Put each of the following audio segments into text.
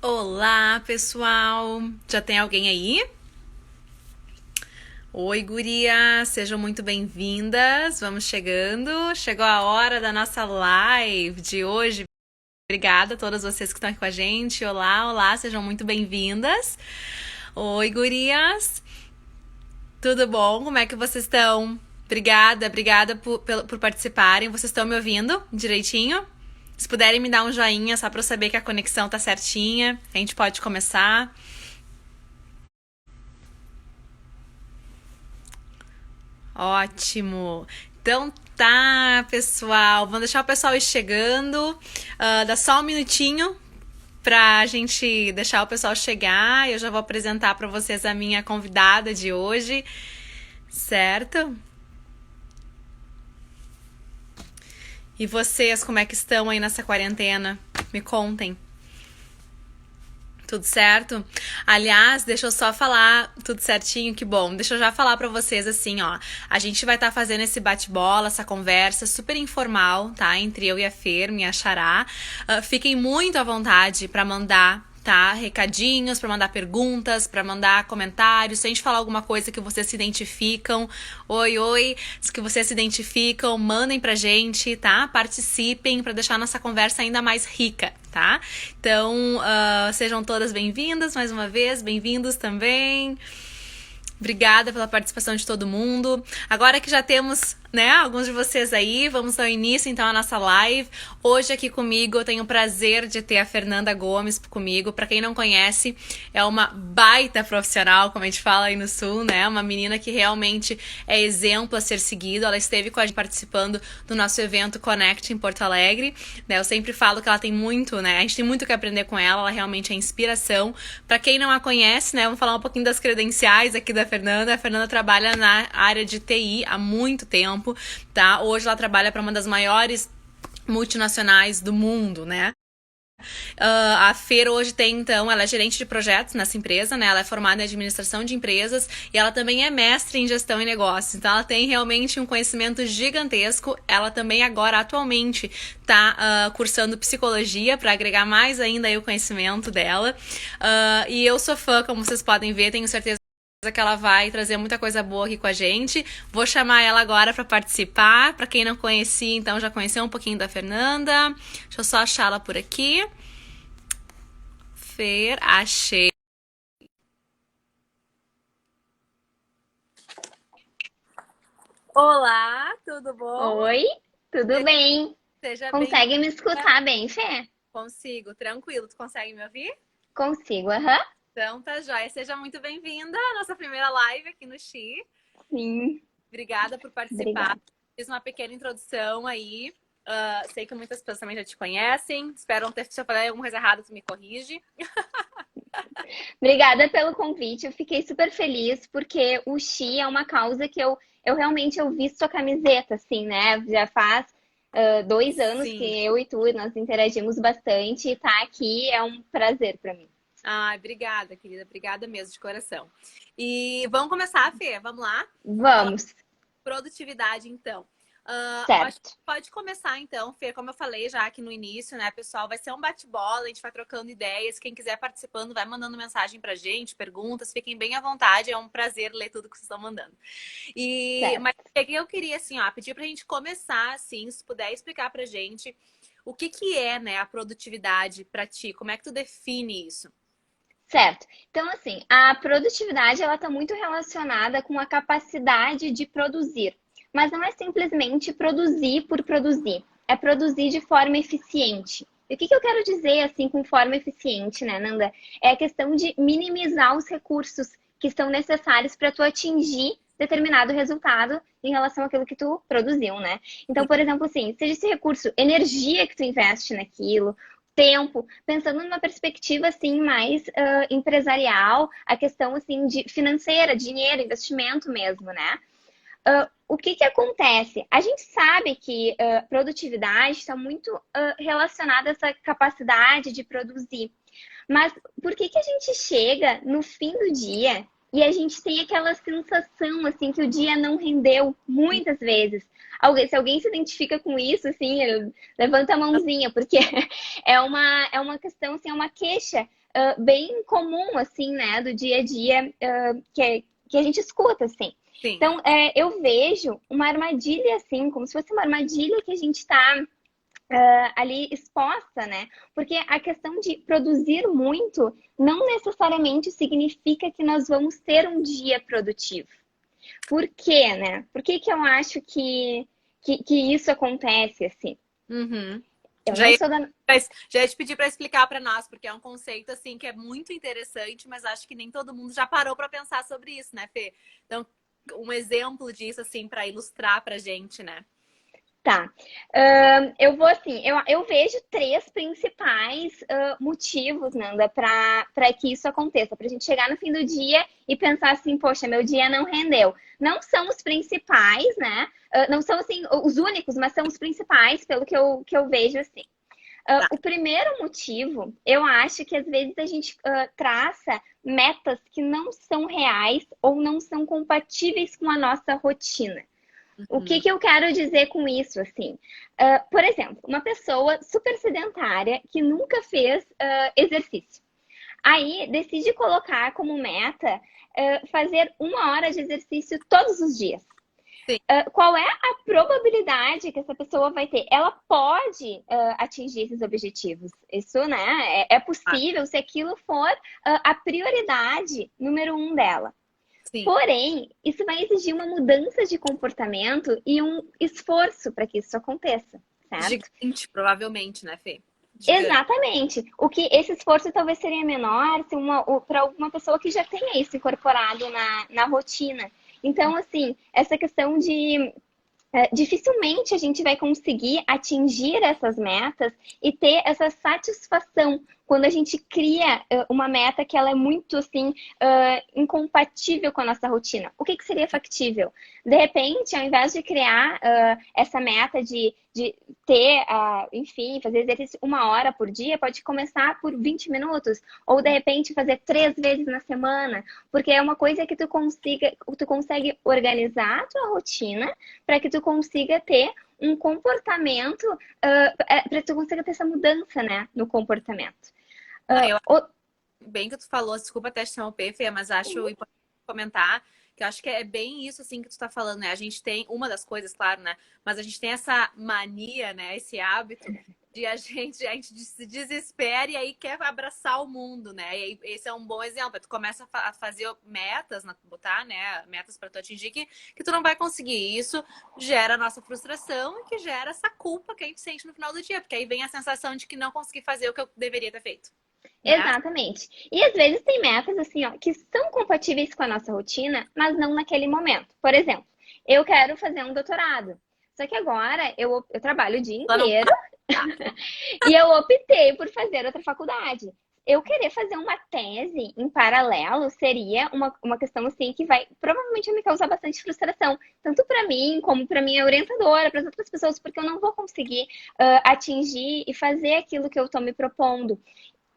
Olá, pessoal! Já tem alguém aí? Oi, gurias! Sejam muito bem-vindas. Vamos chegando. Chegou a hora da nossa live de hoje. Obrigada a todas vocês que estão aqui com a gente. Olá, olá, sejam muito bem-vindas. Oi, gurias! Tudo bom? Como é que vocês estão? Obrigada por participarem. Vocês estão me ouvindo direitinho? Se puderem me dar um joinha só para eu saber que a conexão tá certinha, a gente pode começar. Ótimo. Então tá, pessoal. Vamos deixar o pessoal ir chegando. Dá só um minutinho pra gente deixar o pessoal chegar. Eu já vou apresentar pra vocês a minha convidada de hoje, certo? E vocês, como é que estão aí nessa quarentena? Me contem. Tudo certo? Aliás, deixa eu só falar tudo certinho, que bom. Deixa eu já falar pra vocês assim, ó. A gente vai estar fazendo esse bate-bola, essa conversa super informal, tá? Entre eu e a Fer, minha xará. Fiquem muito à vontade pra mandar, tá? Recadinhos, pra mandar perguntas, pra mandar comentários. Se a gente falar alguma coisa que vocês se identificam, oi, que vocês se identificam, mandem pra gente, tá? Participem pra deixar a nossa conversa ainda mais rica, tá? Então, sejam todas bem-vindas mais uma vez, bem-vindos também. Obrigada pela participação de todo mundo. Agora que já temos, né, alguns de vocês aí, vamos ao início então a nossa live. Hoje aqui comigo eu tenho o prazer de ter a Fernanda Gomes comigo. Para quem não conhece, é uma baita profissional, como a gente fala aí no Sul, né? Uma menina que realmente é exemplo a ser seguido. Ela esteve com a gente participando do nosso evento Connect em Porto Alegre, né? Eu sempre falo que ela tem muito, né? A gente tem muito que aprender com ela. Ela realmente é inspiração. Para quem não a conhece, né? Vamos falar um pouquinho das credenciais aqui da Fernanda. A Fernanda trabalha na área de TI há muito tempo, tá? Hoje ela trabalha para uma das maiores multinacionais do mundo, né? A Fer hoje tem, então, ela é gerente de projetos nessa empresa, né? Ela é formada em administração de empresas e ela também é mestre em gestão e negócios. Então, ela tem realmente um conhecimento gigantesco. Ela também agora, atualmente, tá cursando psicologia para agregar mais ainda aí o conhecimento dela. E eu sou fã, como vocês podem ver, tenho certeza que ela vai trazer muita coisa boa aqui com a gente. Vou chamar ela agora para participar. Para quem não conhecia, então já conheceu um pouquinho da Fernanda. Deixa eu só achá-la por aqui. Fer, achei. Olá, tudo bom? Oi, tudo bem? Seja bem-vinda. Consegue me escutar bem, Fê? Consigo, tranquilo. Tu consegue me ouvir? Consigo, aham. Então tá joia. Seja muito bem-vinda à nossa primeira live aqui no Xi. Sim, Obrigada por participar. obrigada. Fiz uma pequena introdução aí. Sei que muitas pessoas também já te conhecem. Espero não ter, se eu falei alguma coisa errada, tu me corrige. Obrigada pelo convite. Eu fiquei super feliz porque o Xi é uma causa que eu realmente eu visto a camiseta, assim, né? Já faz 2 anos que Sim. eu e tu nós interagimos bastante e tá aqui é um prazer para mim. Ai, obrigada, querida. Obrigada mesmo, de coração. E vamos começar, Fê? Vamos lá? Vamos, Produtividade, então. Acho que certo. pode começar, então, Fê, como eu falei já aqui no início, né, pessoal? Vai ser um bate-bola, a gente vai trocando ideias. Quem quiser participando, vai mandando mensagem pra gente, perguntas, fiquem bem à vontade. É um prazer ler tudo que vocês estão mandando. Mas Certo. o que eu queria, assim, ó, pedir pra gente começar, assim, se puder explicar pra gente o que que é, né, a produtividade pra ti? Como é que tu define isso? Certo. Então, assim, a produtividade ela está muito relacionada com a capacidade de produzir, mas não é simplesmente produzir por produzir, é produzir de forma eficiente. E o que eu quero dizer assim com forma eficiente, né, Nanda? É a questão de minimizar os recursos que estão necessários para tu atingir determinado resultado em relação àquilo que tu produziu, né? Então, por exemplo, assim, seja esse recurso, energia que tu investe naquilo, tempo, pensando numa perspectiva assim mais empresarial, a questão assim de financeira, dinheiro, investimento mesmo, né? O que que acontece? A gente sabe que produtividade está muito relacionada a essa capacidade de produzir. Mas por que que a gente chega no fim do dia e a gente tem aquela sensação assim que o dia não rendeu muitas vezes? Se alguém se identifica com isso, assim, levanta a mãozinha, porque é uma questão, assim, é uma queixa bem comum, assim, né, do dia a dia, que a gente escuta, assim. Sim. Então, eu vejo uma armadilha, assim, como se fosse uma armadilha que a gente está ali exposta, né? Porque a questão de produzir muito não necessariamente significa que nós vamos ter um dia produtivo. Por quê, né? Por que que eu acho que isso acontece assim? Uhum. Eu Já não ia, sou da. já ia te pedir para explicar para nós, porque é um conceito assim que é muito interessante, mas acho que nem todo mundo já parou para pensar sobre isso, né, Fê? Então, um exemplo disso assim para ilustrar pra gente, né? Tá. Eu vou assim, eu vejo três principais motivos, Nanda, para que isso aconteça. Para a gente chegar no fim do dia e pensar assim, poxa, meu dia não rendeu. Não são os principais, né? Não são assim os únicos, mas são os principais, pelo que eu vejo assim. Tá. O primeiro motivo, eu acho que às vezes a gente traça metas que não são reais ou não são compatíveis com a nossa rotina. O que Uhum. que eu quero dizer com isso, assim? Por exemplo, uma pessoa super sedentária que nunca fez exercício. Aí decide colocar como meta fazer 1 hora de exercício todos os dias. Sim. Qual é a probabilidade que essa pessoa vai ter? Ela pode atingir esses objetivos. Isso, né? É Ah, possível se aquilo for a prioridade número 1 dela. sim. Porém, isso vai exigir uma mudança de comportamento e um esforço para que isso aconteça, certo? Gigante, provavelmente, né, Fê? Gigante. Exatamente. O que esse esforço talvez seria menor se para alguma pessoa que já tenha isso incorporado na rotina. Então, assim, essa questão de dificilmente a gente vai conseguir atingir essas metas e ter essa satisfação quando a gente cria uma meta que ela é muito assim incompatível com a nossa rotina. O que, que seria factível? De repente, ao invés de criar essa meta de ter, enfim, fazer exercício 1 hora por dia, pode começar por 20 minutos, ou de repente fazer 3 vezes na semana, porque é uma coisa que tu consegue organizar a tua rotina para que tu consiga ter um comportamento, para que tu consiga ter essa mudança, né, no comportamento. Não, Uh, eu o... bem que tu falou, desculpa até te interromper, Fê, mas acho importante comentar que eu acho que é bem isso assim que tu tá falando, né? A gente tem uma das coisas, claro, né? Mas a gente tem essa mania, né? Esse hábito de a gente se desespera e aí quer abraçar o mundo, né? E aí, esse é um bom exemplo. Tu começa a fazer metas, botar, né? Metas para tu atingir que tu não vai conseguir. Isso gera a nossa frustração e que gera essa culpa que a gente sente no final do dia, porque aí vem a sensação de que não consegui fazer o que eu deveria ter feito, né? Exatamente. E às vezes tem metas assim, ó, que são compatíveis com a nossa rotina, mas não naquele momento. Por exemplo, eu quero fazer um doutorado. Só que agora eu trabalho o dia Ela não inteiro e eu optei por fazer outra faculdade. Eu querer fazer uma tese em paralelo seria uma questão assim que vai provavelmente me causar bastante frustração, tanto para mim como para minha orientadora, para as outras pessoas, porque eu não vou conseguir atingir e fazer aquilo que eu estou me propondo.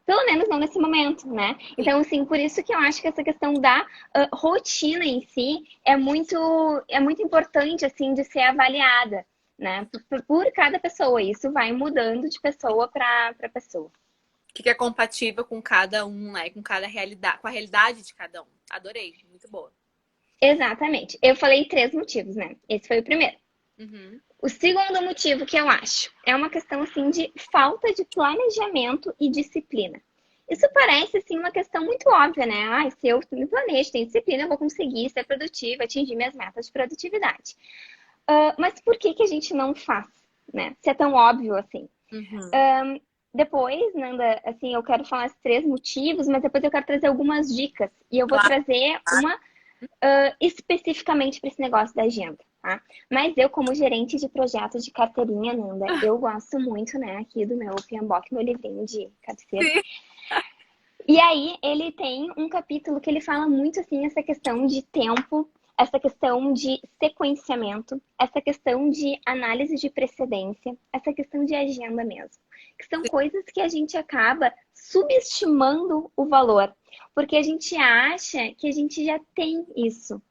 Pelo menos não nesse momento, né? sim. Então, assim, por isso que eu acho que essa questão da rotina em si é muito importante, assim, de ser avaliada, né? Por cada pessoa. Isso vai mudando de pessoa para pessoa. Que é compatível com cada um, né? Com cada realidade, com a realidade de cada um. Adorei, muito boa. Exatamente. Eu falei 3 motivos, né? Esse foi o primeiro. Uhum. O segundo motivo que eu acho é uma questão, assim, de falta de planejamento e disciplina. Isso parece, assim, uma questão muito óbvia, né? Ah, se eu me planejo, tenho disciplina, eu vou conseguir ser produtiva, atingir minhas metas de produtividade. Mas por que que a gente não faz, né? Se é tão óbvio assim. Uhum. Depois, Nanda, assim, eu quero falar os 3 motivos, mas depois eu quero trazer algumas dicas. E eu vou Claro. trazer uma especificamente para esse negócio da agenda, tá? Mas eu, como gerente de projetos de carteirinha, Nanda, eu gosto muito, né, aqui do meu PMBOK, meu livrinho de cabeceira. Sim. E aí, ele tem um capítulo que ele fala muito, assim, essa questão de tempo, essa questão de sequenciamento, essa questão de análise de precedência, essa questão de agenda mesmo. Que são coisas que a gente acaba subestimando o valor, porque a gente acha que a gente já tem isso.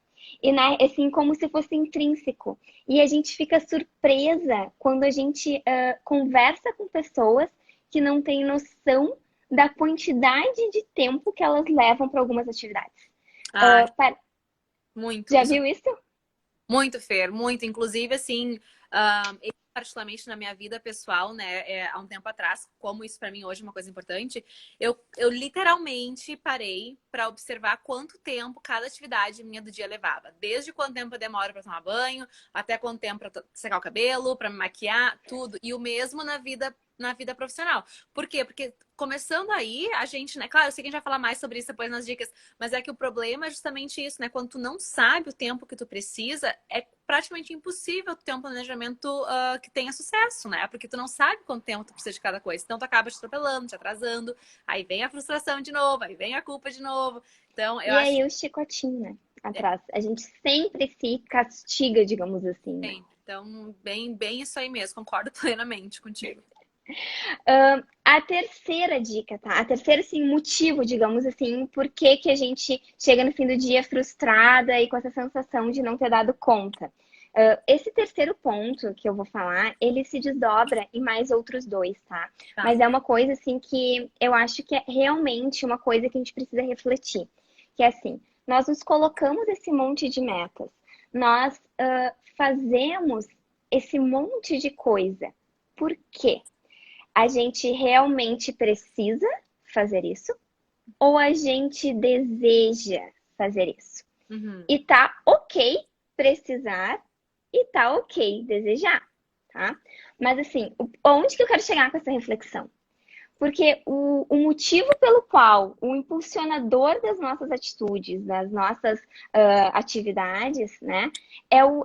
E né, assim, como se fosse intrínseco. E a gente fica surpresa quando a gente conversa com pessoas que não têm noção da quantidade de tempo que elas levam para algumas atividades. Ah, Pa- muito. Já Isso viu isso? muito, Fer, muito. Inclusive, assim, eu, particularmente na minha vida pessoal, né, há um tempo atrás, como isso pra mim hoje é uma coisa importante, eu literalmente parei pra observar quanto tempo cada atividade minha do dia levava. Desde quanto tempo eu demoro pra tomar banho, até quanto tempo pra secar o cabelo, pra me maquiar, tudo. E o mesmo na vida profissional. Por quê? Porque começando aí, a gente, né? Claro, eu sei que a gente vai falar mais sobre isso depois nas dicas, mas é que o problema é justamente isso, né? Quando tu não sabe o tempo que tu precisa, é praticamente impossível tu ter um planejamento que tenha sucesso, né? Porque tu não sabe quanto tempo tu precisa de cada coisa. Então tu acaba te atropelando, te atrasando, aí vem a frustração de novo, aí vem a culpa de novo. Então eu E acho aí o chicotinho, né? Atrás. A gente sempre se castiga, digamos assim, né? que então, bem isso aí mesmo, concordo plenamente contigo. A terceira dica, tá? A terceira, assim, motivo, digamos assim, por que que a gente chega no fim do dia frustrada e com essa sensação de não ter dado conta. Esse terceiro ponto que eu vou falar, ele se desdobra em mais outros dois, tá? Tá. Mas é uma coisa, assim, que eu acho que é realmente uma coisa que a gente precisa refletir. Que é assim, nós nos colocamos esse monte de metas. Nós fazemos esse monte de coisa. Por quê? A gente realmente precisa fazer isso ou a gente deseja fazer isso? Uhum. E tá ok precisar e tá ok desejar, tá? Mas assim, onde que eu quero chegar com essa reflexão? Porque o motivo pelo qual o impulsionador das nossas atitudes, das nossas atividades, né,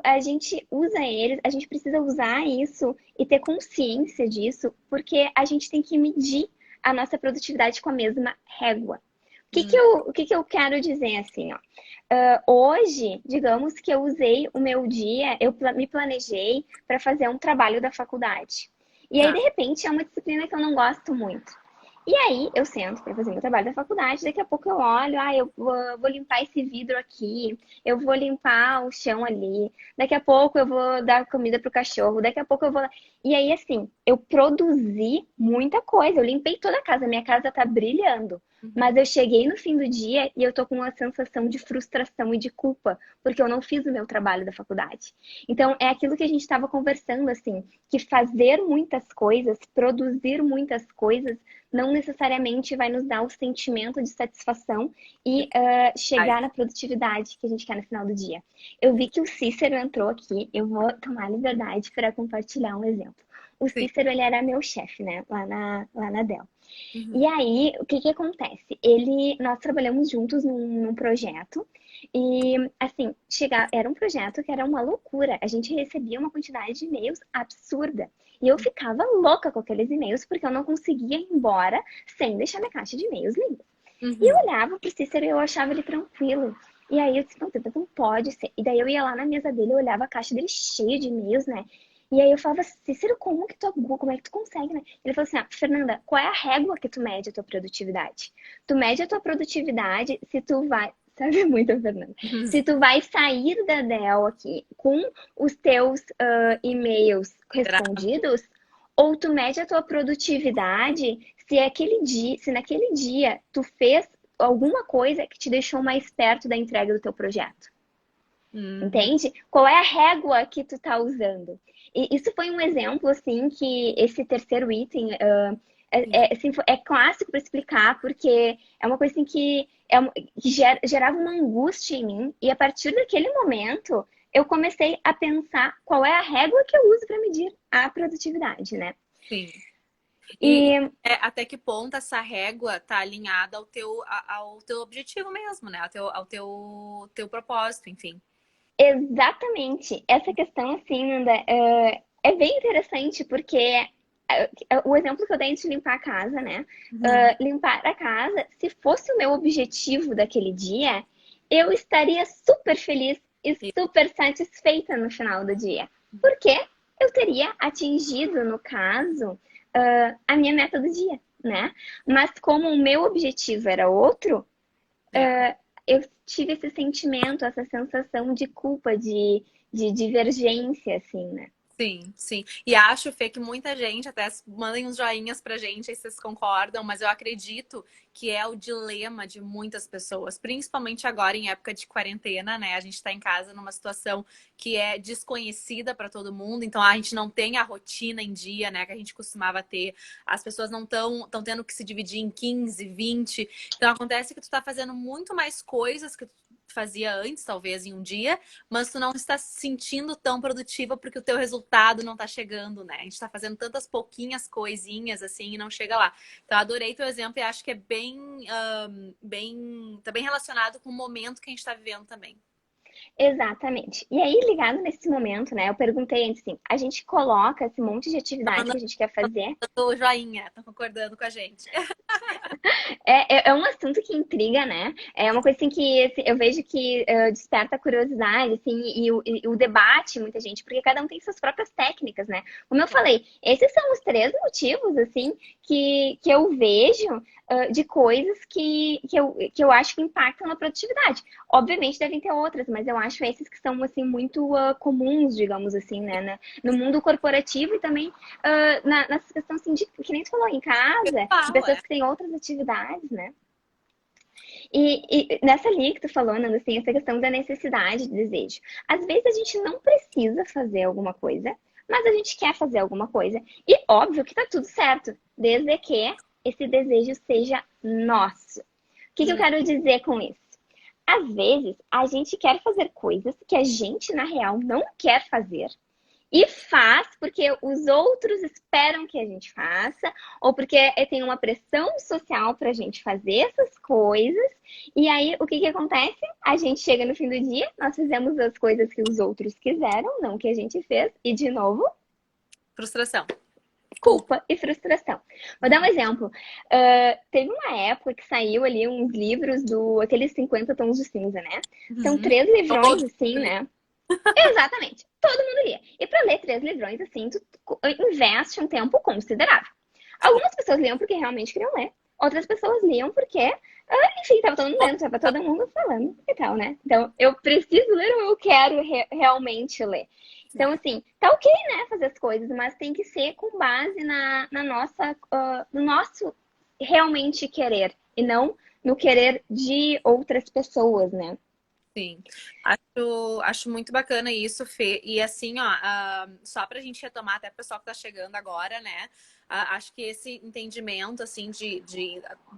a gente usa eles, a gente precisa usar isso e ter consciência disso, porque a gente tem que medir a nossa produtividade com a mesma régua. Uhum. O que que eu quero dizer assim, ó? Hoje, digamos que eu usei o meu dia, me planejei para fazer um trabalho da faculdade. E aí, Tá. de repente, é uma disciplina que eu não gosto muito. E aí, eu sento para fazer meu trabalho da faculdade, daqui a pouco eu olho, vou limpar esse vidro aqui, eu vou limpar o chão ali, daqui a pouco eu vou dar comida pro cachorro, daqui a pouco eu vou. E aí, assim, eu produzi muita coisa, eu limpei toda a casa, minha casa tá brilhando. Mas Uhum. eu cheguei no fim do dia e eu tô com uma sensação de frustração e de culpa, porque eu não fiz o meu trabalho da faculdade. Então, é aquilo que a gente estava conversando, assim, que fazer muitas coisas, produzir muitas coisas, não necessariamente vai nos dar o sentimento de satisfação e Ai. chegar na produtividade que a gente quer no final do dia. Eu vi que o Cícero entrou aqui, eu vou tomar liberdade para compartilhar um exemplo. O Sim. Cícero, ele era meu chefe, né, lá na Dell. E Uhum. aí, o que que acontece? Nós trabalhamos juntos num projeto e, assim, era um projeto que era uma loucura. A gente recebia uma quantidade de e-mails absurda. E eu ficava louca com aqueles e-mails porque eu não conseguia ir embora sem deixar minha caixa de e-mails limpa. E eu Uhum. olhava pro Cícero e eu achava ele tranquilo. E aí eu disse, não, não pode ser. E daí eu ia lá na mesa dele, eu olhava a caixa dele cheia de e-mails, né? E aí eu falava, Cícero, como é que tu consegue, né? Ele falou assim, ah, Fernanda, qual é a régua que tu mede a tua produtividade? Tu mede a tua produtividade se tu vai, sabe muito, Fernanda? Uhum. Se tu vai sair da Dell aqui com os teus e-mails respondidos, ou tu mede a tua produtividade se naquele dia tu fez alguma coisa que te deixou mais perto da entrega do teu projeto. Uhum. Entende? Qual é a régua que tu tá usando? E isso foi um exemplo, assim, que esse terceiro item assim, é clássico para explicar, porque é uma coisa assim, que gerava uma angústia em mim, e a partir daquele momento eu comecei a pensar qual é a régua que eu uso para medir a produtividade, né? Sim. E E até que ponto essa régua tá alinhada ao teu objetivo mesmo, né? Teu propósito, enfim. exatamente essa questão, assim, Nanda, é bem interessante, porque o exemplo que eu dei de limpar a casa, né? Uhum. Limpar a casa, se fosse o meu objetivo daquele dia, eu estaria super feliz e E- super satisfeita no final do dia. Porque eu teria atingido, no caso, a minha meta do dia, né? Mas como o meu objetivo era outro, É. eu tive esse sentimento, essa sensação de culpa, de divergência, assim, né? Sim, sim. E acho, Fê, que muita gente, até mandem uns joinhas pra gente aí se vocês concordam, mas eu acredito que é o dilema de muitas pessoas, principalmente agora em época de quarentena, né? A gente tá em casa numa situação que é desconhecida para todo mundo, então a gente não tem a rotina em dia, né, que a gente costumava ter. As pessoas não estão tendo que se dividir em 15, 20. Então acontece que tu tá fazendo muito mais coisas que tu fazia antes, talvez em um dia, mas tu não está se sentindo tão produtiva porque o teu resultado não está chegando, né? A gente está fazendo tantas pouquinhas coisinhas assim e não chega lá. Então, adorei teu exemplo e acho que é tá bem relacionado com o momento que a gente está vivendo também. Exatamente. E aí, ligado nesse momento, né? Eu perguntei antes assim, a gente coloca esse monte de Tá atividade que mandando a gente quer fazer. o joinha, tá concordando com a gente. É um assunto que intriga, né? É uma coisa assim que assim, eu vejo que desperta curiosidade, assim, e o debate, muita gente, porque cada um tem suas próprias técnicas, né? Como eu falei, esses são os três motivos, assim, que eu vejo de coisas que eu acho que impactam na produtividade. Obviamente devem ter outras, mas eu acho esses que são, assim, muito comuns, digamos assim, né? No mundo corporativo e também nessa questão, assim, de, que nem tu falou, em casa, de Pessoal, pessoas é. que têm outras atividades, né? E nessa linha que tu falou, Nanda, assim, essa questão da necessidade de desejo. Às vezes a gente não precisa fazer alguma coisa, mas a gente quer fazer alguma coisa. E óbvio que tá tudo certo, desde que esse desejo seja nosso. O que eu Hum, quero dizer com isso? Às vezes, a gente quer fazer coisas que a gente, na real, não quer fazer, e faz porque os outros esperam que a gente faça, ou porque tem uma pressão social para a gente fazer essas coisas. E aí, o que que acontece? A gente chega no fim do dia, nós fizemos as coisas que os outros quiseram, não que a gente fez, e de novo, frustração. Culpa. culpa e frustração. Vou dar um Uhum. exemplo. Teve uma época que saiu ali uns livros do aqueles 50 tons de cinza, né? São Uhum. 3 livrões, Todo assim, mundo né? Exatamente. Todo mundo lia. E para ler 3 livrões, assim, tu investe um tempo considerável. sim. Algumas pessoas liam porque realmente queriam ler. Outras pessoas liam porque, enfim, tava todo mundo lendo, tava todo mundo falando e tal, né? Então, eu preciso ler ou eu quero realmente ler? Então, assim, tá ok, né, fazer as coisas, mas tem que ser com base na nossa, no nosso realmente querer e não no querer de outras pessoas, né? Sim, acho muito bacana isso, Fê. E assim, ó, só pra gente retomar, até pro pessoal que tá chegando agora, né? Acho que esse entendimento, assim,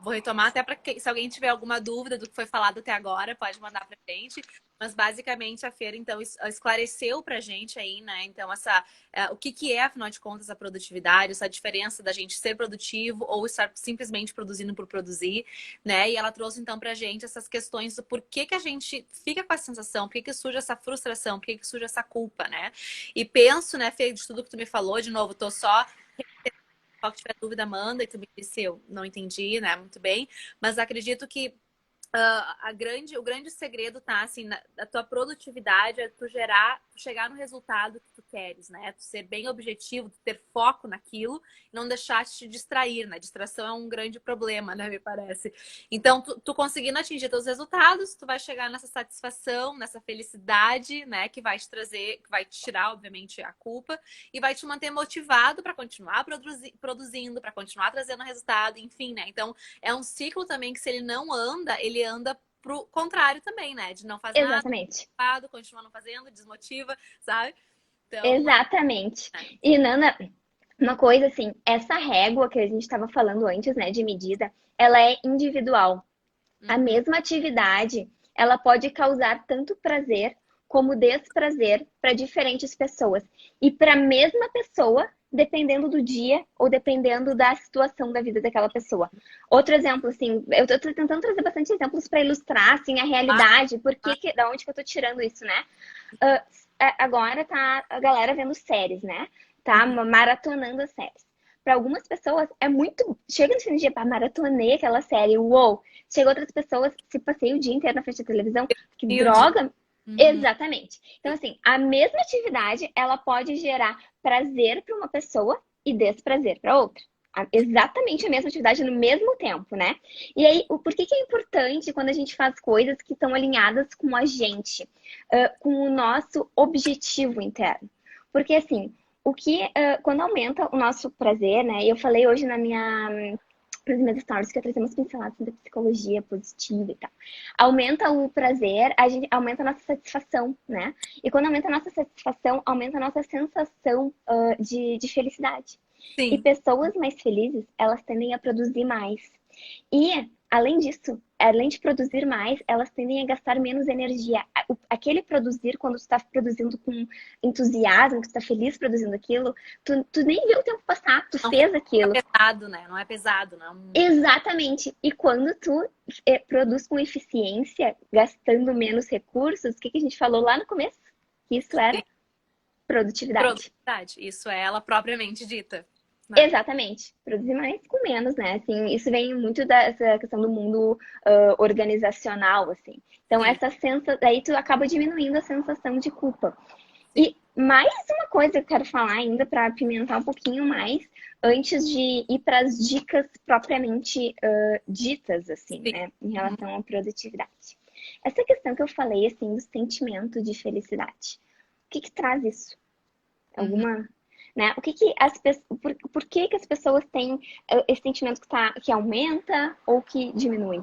vou retomar até para se alguém tiver alguma dúvida do que foi falado até agora, pode mandar pra gente. Mas basicamente a Feira, então, esclareceu pra gente aí, né? Então, o que que é, afinal de contas, a produtividade, essa diferença da gente ser produtivo ou estar simplesmente produzindo por produzir, né? E ela trouxe então pra gente essas questões do porquê que a gente fica com a sensação, por que surge essa frustração, por que surge essa culpa, né? E penso, né, Fê, de tudo que tu me falou, de novo, tô só que tiver dúvida, manda, e tu me disse, eu não entendi, né, muito bem, mas acredito que o grande segredo tá assim na tua produtividade é tu chegar no resultado que tu queres, né? Tu ser bem objetivo, tu ter foco naquilo, não deixar te distrair, né? Distração é um grande problema, né? Me parece. Então, tu conseguindo atingir teus resultados, tu vai chegar nessa satisfação, nessa felicidade, né? Que vai te trazer, que vai te tirar, obviamente, a culpa e vai te manter motivado para continuar produzindo, para continuar trazendo resultado, enfim, né? Então, é um ciclo também que se ele não anda, ele anda pro contrário também, né? De não faz nada, Exatamente. continua não fazendo, desmotiva, sabe? Então, Exatamente. né? E, Nana, uma coisa assim, essa régua que a gente estava falando antes, né, de medida, ela é individual. A Uhum. mesma atividade, ela pode causar tanto prazer como desprazer para diferentes pessoas. E para a mesma pessoa, dependendo do dia ou dependendo da situação da vida daquela pessoa. Outro exemplo, assim, eu estou tentando trazer bastante exemplos para ilustrar, assim, a Ah, realidade, ah, da onde que eu estou tirando isso, né? Uh, agora tá a galera vendo séries, né? Tá uhum. maratonando as séries. Para algumas pessoas é muito. Chega no fim do dia, pá, maratonei aquela série, uou! Chega outras pessoas, se passei o dia inteiro na frente da televisão, que E o dia. droga! Uhum. Exatamente. Então, assim, a mesma atividade ela pode gerar prazer para uma pessoa e desprazer para outra. Exatamente a mesma atividade no mesmo tempo, né? E aí, por que que é importante quando a gente faz coisas que estão alinhadas com a gente, com o nosso objetivo interno? Porque, assim, Quando aumenta o nosso prazer, né? E eu falei hoje nas minhas stories que eu trazia umas pinceladas da psicologia positiva e tal. Aumenta o prazer, a gente aumenta a nossa satisfação, né? E quando aumenta a nossa satisfação, aumenta a nossa sensação de felicidade. E Sim. pessoas mais felizes, elas tendem a produzir mais. E, além disso, além de produzir mais, elas tendem a gastar menos energia. Aquele produzir, quando tu está produzindo com entusiasmo, que tu está feliz produzindo aquilo, tu nem viu o tempo passar, tu Não fez fica aquilo. pesado, né? Não é pesado, não. Exatamente. E quando tu produz com eficiência, gastando menos recursos, o que a gente falou lá no começo? Que isso era produtividade. Produtividade. Isso é ela propriamente dita, né? Exatamente. Produzir mais com menos, né? Assim, isso vem muito dessa questão do mundo organizacional, assim. Então, Sim, essa sensação, aí tu acaba diminuindo a sensação de culpa. sim. E mais uma coisa que eu quero falar ainda para apimentar um pouquinho mais, antes de ir para as dicas propriamente ditas, assim, Sim. né, em Uhum. relação à produtividade. Essa questão que eu falei, assim, do sentimento de felicidade. O que que traz isso? Uhum. Alguma, né? O que que por que que as pessoas têm esse sentimento que aumenta ou que diminui?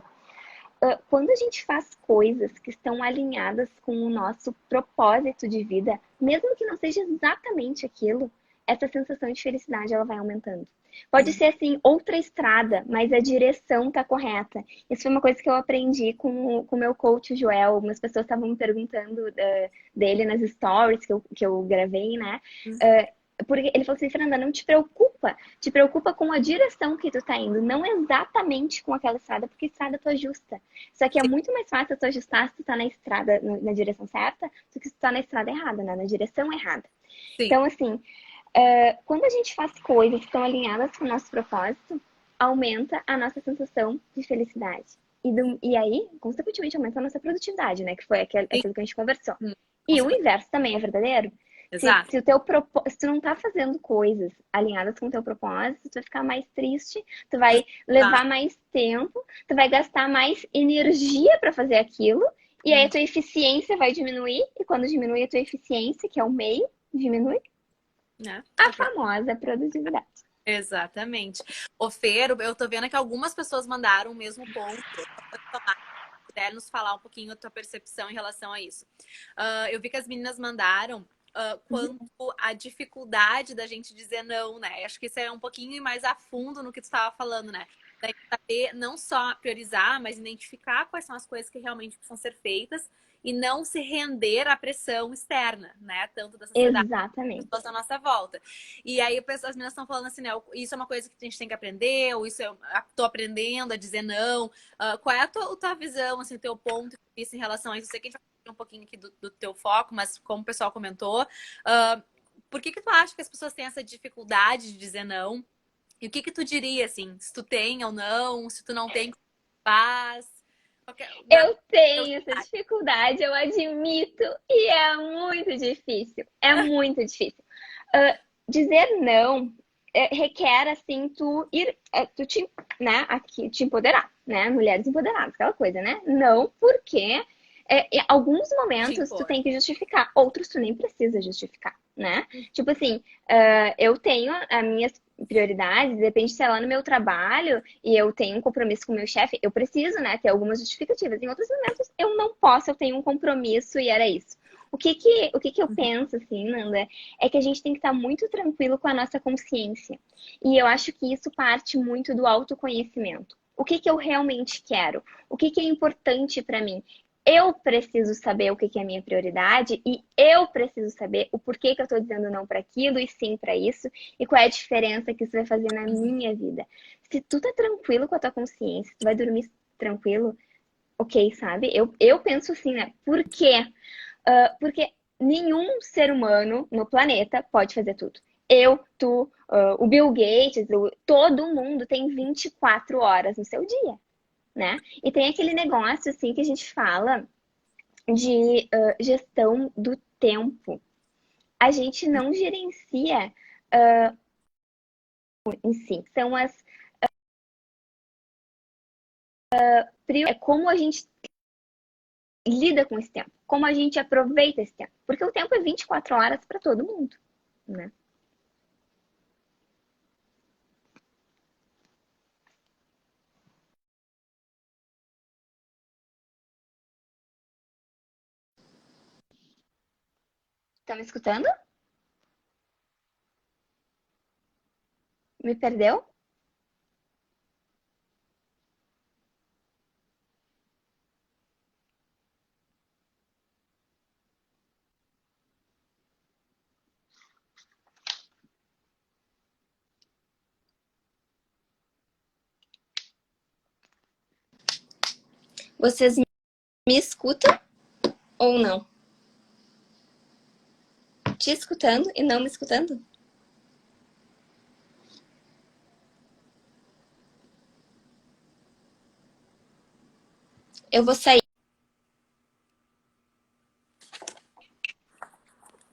Quando a gente faz coisas que estão alinhadas com o nosso propósito de vida, mesmo que não seja exatamente aquilo, essa sensação de felicidade ela vai aumentando. Pode Sim. ser assim, outra estrada, mas a direção tá correta. Isso foi uma coisa que eu aprendi com o meu coach, o Joel. Umas pessoas estavam me perguntando dele nas stories que eu gravei, né? Uhum. Porque ele falou assim, Fernanda, não te preocupa com a direção que tu tá indo, não exatamente com aquela estrada, porque estrada tu ajusta. Só que é Sim. muito mais fácil tu ajustar se tu tá na estrada, na direção certa, do que se tu tá na estrada errada, né? Na direção errada. Sim. Então, assim, quando a gente faz coisas que estão alinhadas com o nosso propósito, aumenta a nossa sensação de felicidade. E aí, consequentemente, aumenta a nossa produtividade, né? Que foi Sim. aquilo que a gente conversou. Uhum. E o inverso também é verdadeiro. Exato. Se tu não tá fazendo coisas alinhadas com o teu propósito, tu vai ficar mais triste, tu vai levar Exato. mais tempo, tu vai gastar mais energia para fazer aquilo, e aí a Uhum. tua eficiência vai diminuir, e quando diminui a tua eficiência, que é o meio, diminui Né? a famosa produtividade. Exatamente. Ô, Fer, eu tô vendo que algumas pessoas mandaram o mesmo ponto. Puder nos falar um pouquinho a tua percepção em relação a isso. Eu vi que as meninas mandaram Uhum. quanto à dificuldade da gente dizer não, né? Acho que isso é um pouquinho mais a fundo no que tu estava falando, né? Da gente saber não só priorizar, mas identificar quais são as coisas que realmente precisam ser feitas e não se render à pressão externa, né? Tanto da sociedade pessoas Exatamente. à nossa volta. E aí as meninas estão falando assim, né? Isso é uma coisa que a gente tem que aprender, ou isso eu tô aprendendo a dizer não. Qual é a tua visão, assim, teu ponto de vista em relação a isso? Eu sei que a gente vai falar um pouquinho aqui do teu foco, mas como o pessoal comentou, por que tu acha que as pessoas têm essa dificuldade de dizer não? E o que tu diria, assim, se tu tem ou não, se tu não tem, como faz? Na Eu teu tenho essa dificuldade, eu admito, e é muito difícil. É muito difícil. Dizer não requer assim né, aqui te empoderar, né? Mulheres empoderadas, aquela coisa, né? Não porque em alguns te momentos tu impor. tem que justificar, outros tu nem precisa justificar, né? Tipo assim, eu tenho as minhas prioridades, depende se é lá no meu trabalho e eu tenho um compromisso com o meu chefe, eu preciso, né, ter algumas justificativas. Em outros momentos eu não posso, eu tenho um compromisso e era isso. O que que eu penso, assim, Nanda, é que a gente tem que estar muito tranquilo com a nossa consciência. E eu acho que isso parte muito do autoconhecimento. O que que eu realmente quero? O que que é importante para mim? Eu preciso saber o que que é a minha prioridade e eu preciso saber o porquê que eu estou dizendo não para aquilo e sim para isso e qual é a diferença que isso vai fazer na minha vida. Se tu tá tranquilo com a tua consciência, tu vai dormir tranquilo, ok, sabe? Eu penso assim, né? Por quê? Porque nenhum ser humano no planeta pode fazer tudo. Eu, tu, o Bill Gates, todo mundo tem 24 horas no seu dia, né? E tem aquele negócio, assim, que a gente fala de gestão do tempo. A gente não gerencia em si. São é como a gente lida com esse tempo, como a gente aproveita esse tempo. Porque o tempo é 24 horas para todo mundo, né? Tá me escutando? Me perdeu? Vocês me escutam ou não? Te escutando e não me escutando? Eu vou sair.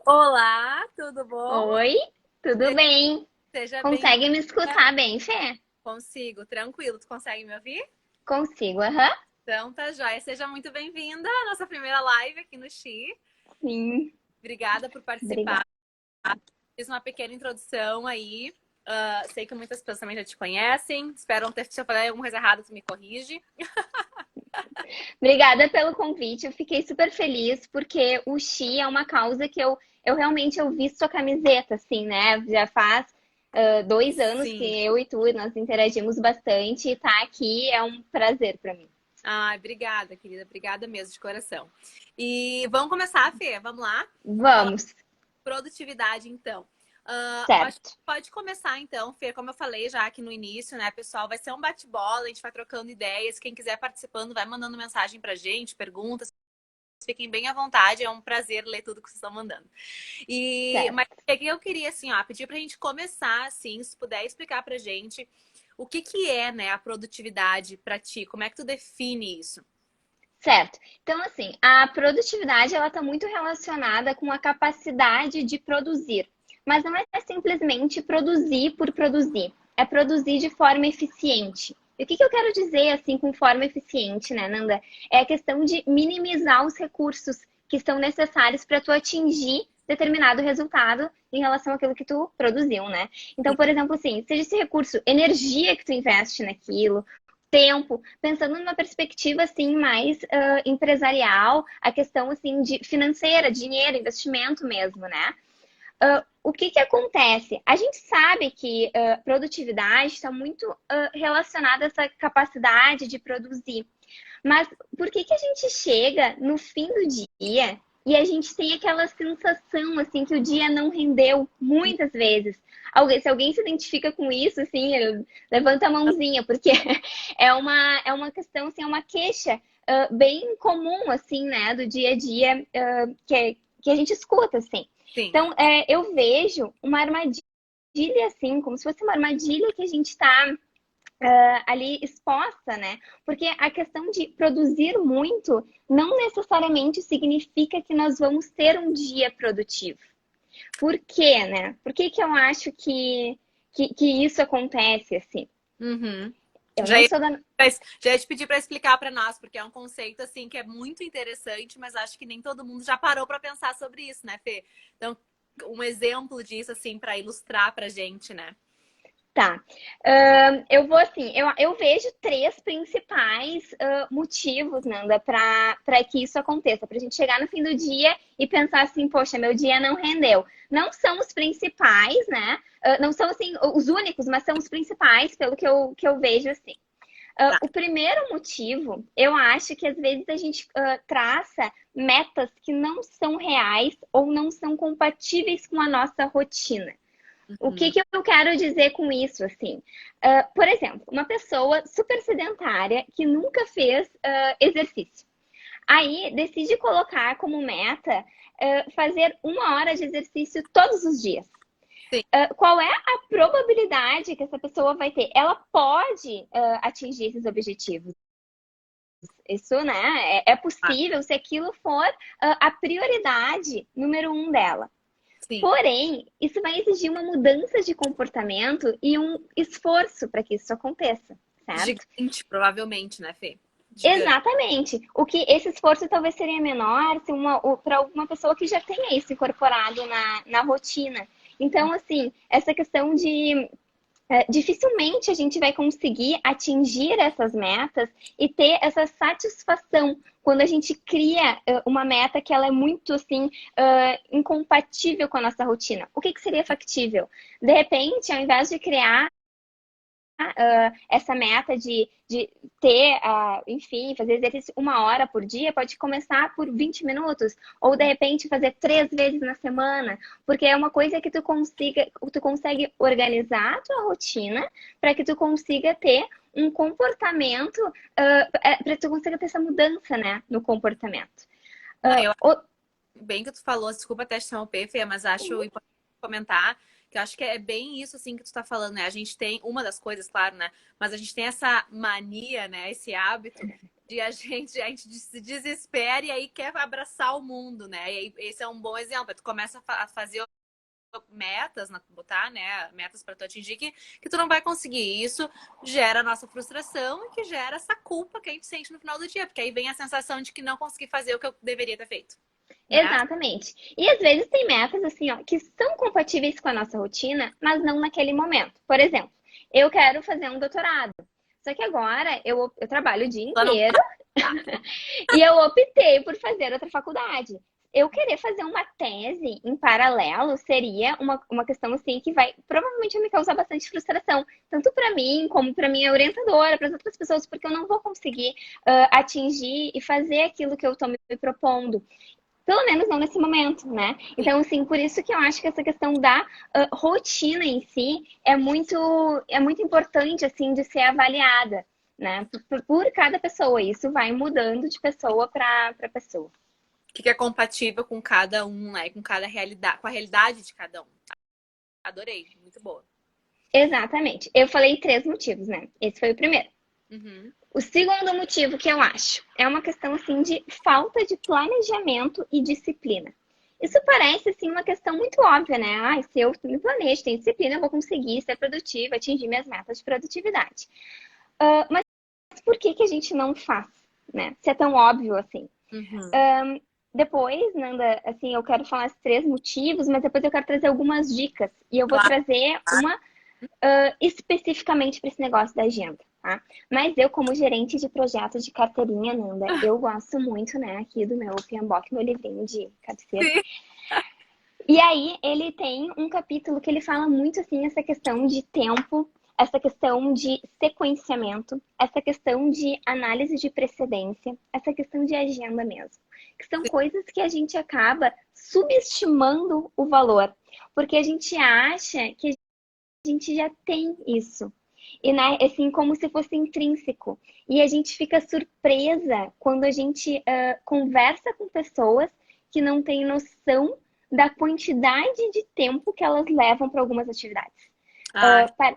Olá, tudo bom? Oi, tudo bem? Seja bem-vinda. Consegue me escutar bem, Fê? Consigo, tranquilo. Tu consegue me ouvir? Consigo, aham. Então tá joia. Seja muito bem-vinda à nossa primeira live aqui no Xi. Sim, Obrigada por participar. obrigada. Fiz uma pequena introdução aí. Sei que muitas pessoas também já te conhecem. Espero não ter, se eu falei alguma coisa errada, tu me corrige. Obrigada pelo convite. Eu fiquei super feliz porque o Xi é uma causa que eu realmente eu visto a camiseta, assim, né? Já faz 2 anos que Sim. eu e tu nós interagimos bastante e tá aqui é um prazer para mim. Ai, obrigada, querida. Obrigada mesmo, de coração. E vamos começar, Fê? Vamos lá? Falar de Vamos, produtividade, então. Acho que certo. pode começar, então, Fê, como eu falei já aqui no início, né, pessoal? Vai ser um bate-bola, a gente vai trocando ideias. Quem quiser participando, vai mandando mensagem pra gente, perguntas. Fiquem bem à vontade, é um prazer ler tudo que vocês estão mandando. Mas Certo. o que eu queria, assim, ó, pedir pra gente começar, assim, se puder explicar pra gente o que é, né, a produtividade pra ti, como é que tu define isso? Certo. Então, assim, a produtividade ela está muito relacionada com a capacidade de produzir, mas não é simplesmente produzir por produzir, é produzir de forma eficiente. E o que eu quero dizer assim com forma eficiente, né, Nanda? É a questão de minimizar os recursos que são necessários para tu atingir determinado resultado em relação àquilo que tu produziu, né? Então, por exemplo, assim, seja esse recurso energia que tu investe naquilo, tempo, pensando numa perspectiva assim mais empresarial, a questão assim de financeira, dinheiro, investimento mesmo, né? O que acontece? A gente sabe que produtividade está muito relacionada a essa capacidade de produzir. Mas por que a gente chega no fim do dia e a gente tem aquela sensação assim que o dia não rendeu muitas vezes? Se alguém se identifica com isso, assim, levanta a mãozinha, porque é uma questão, assim, é uma queixa bem comum, assim, né, do dia a dia que a gente escuta, assim. Sim. Então, eu vejo uma armadilha, assim, como se fosse uma armadilha que a gente está ali exposta, né? Porque a questão de produzir muito não necessariamente significa que nós vamos ter um dia produtivo. Por quê, né? Por que eu acho que isso acontece assim? Uhum. Eu Já não ia, sou da. já ia te pedir para explicar para nós, porque é um conceito assim que é muito interessante, mas acho que nem todo mundo já parou para pensar sobre isso, né, Fê? Então, um exemplo disso assim para ilustrar pra gente, né? Tá. Eu vou assim, eu vejo três principais motivos, Nanda, para que isso aconteça, para a gente chegar no fim do dia e pensar assim, poxa, meu dia não rendeu. Não são os principais, né? Não são assim os únicos, mas são os principais, pelo que eu vejo assim. Tá. O primeiro motivo, eu acho que às vezes a gente traça metas que não são reais ou não são compatíveis com a nossa rotina. O que Uhum. que eu quero dizer com isso, assim? Por exemplo, uma pessoa super sedentária que nunca fez exercício. Aí decide colocar como meta fazer 1 hora de exercício todos os dias. Sim. Qual é a probabilidade que essa pessoa vai ter? Ela pode atingir esses objetivos. Isso, né? É Ah, possível se aquilo for a prioridade número 1 dela. sim. Porém, isso vai exigir uma mudança de comportamento e um esforço para que isso aconteça, certo? Gigante, provavelmente, né, Fê? Gigante. Exatamente. O que esse esforço talvez seria menor se para alguma pessoa que já tenha isso incorporado na rotina. Então, assim, essa questão de dificilmente a gente vai conseguir atingir essas metas e ter essa satisfação quando a gente cria uma meta que ela é muito assim incompatível com a nossa rotina. O que, que seria factível? De repente, ao invés de criar essa meta de ter, enfim, fazer exercício 1 hora por dia, pode começar por 20 minutos, ou de repente fazer 3 vezes na semana, porque é uma coisa que tu consegue organizar a tua rotina para que tu consiga ter um comportamento, para que tu consiga ter essa mudança, né, no comportamento. Não, eu O- bem que tu falou, desculpa até te interromper, Fê, mas acho importante comentar que eu acho que é bem isso assim que tu tá falando, né? A gente tem uma das coisas, claro, né? Mas a gente tem essa mania, né? Esse hábito de a gente se desespera e aí quer abraçar o mundo, né? E aí, esse é um bom exemplo. Tu começa a fazer metas, botar, né, metas para tu atingir que tu não vai conseguir. Isso gera a nossa frustração e que gera essa culpa que a gente sente no final do dia, porque aí vem a sensação de que não consegui fazer o que eu deveria ter feito, né? Exatamente. E às vezes tem metas assim, ó, que são compatíveis com a nossa rotina, mas não naquele momento. Por exemplo, eu quero fazer um doutorado. Só que agora eu trabalho o dia Ela não inteiro e eu optei por fazer outra faculdade. Eu querer fazer uma tese em paralelo seria uma questão assim que vai provavelmente me causar bastante frustração, tanto para mim como para minha orientadora, para as outras pessoas, porque eu não vou conseguir atingir e fazer aquilo que eu estou me propondo. Pelo menos não nesse momento, né? Então, assim, por isso que eu acho que essa questão da rotina em si é muito importante, assim, de ser avaliada, né? Por cada pessoa. Isso vai mudando de pessoa para pessoa. que é compatível com cada um, né? Com cada realidade, com a realidade de cada um. Adorei, muito boa. Exatamente. Eu falei 3 motivos, né? Esse foi o primeiro. Uhum. O segundo motivo que eu acho é uma questão, assim, de falta de planejamento e disciplina. Isso parece, assim, uma questão muito óbvia, né? Ah, se eu me planejo, tenho disciplina, eu vou conseguir ser produtiva, atingir minhas metas de produtividade. Mas por que que a gente não faz, né? Se é tão óbvio assim. Uhum. Depois, Nanda, assim, eu quero falar os 3 motivos, mas depois eu quero trazer algumas dicas. E eu vou Claro. trazer uma especificamente para esse negócio da agenda, tá? Mas eu, como gerente de projetos de carteirinha, Nanda, eu gosto muito, né, aqui do meu PMBOK, meu livrinho de cabeceira. Sim. E aí ele tem um capítulo que ele fala muito assim essa questão de tempo, essa questão de sequenciamento, essa questão de análise de precedência, essa questão de agenda mesmo, que são coisas que a gente acaba subestimando o valor, porque a gente acha que a gente já tem isso. E né, assim, como se fosse intrínseco. E a gente fica surpresa quando a gente conversa com pessoas que não têm noção da quantidade de tempo que elas levam para algumas atividades. Ah, Uh,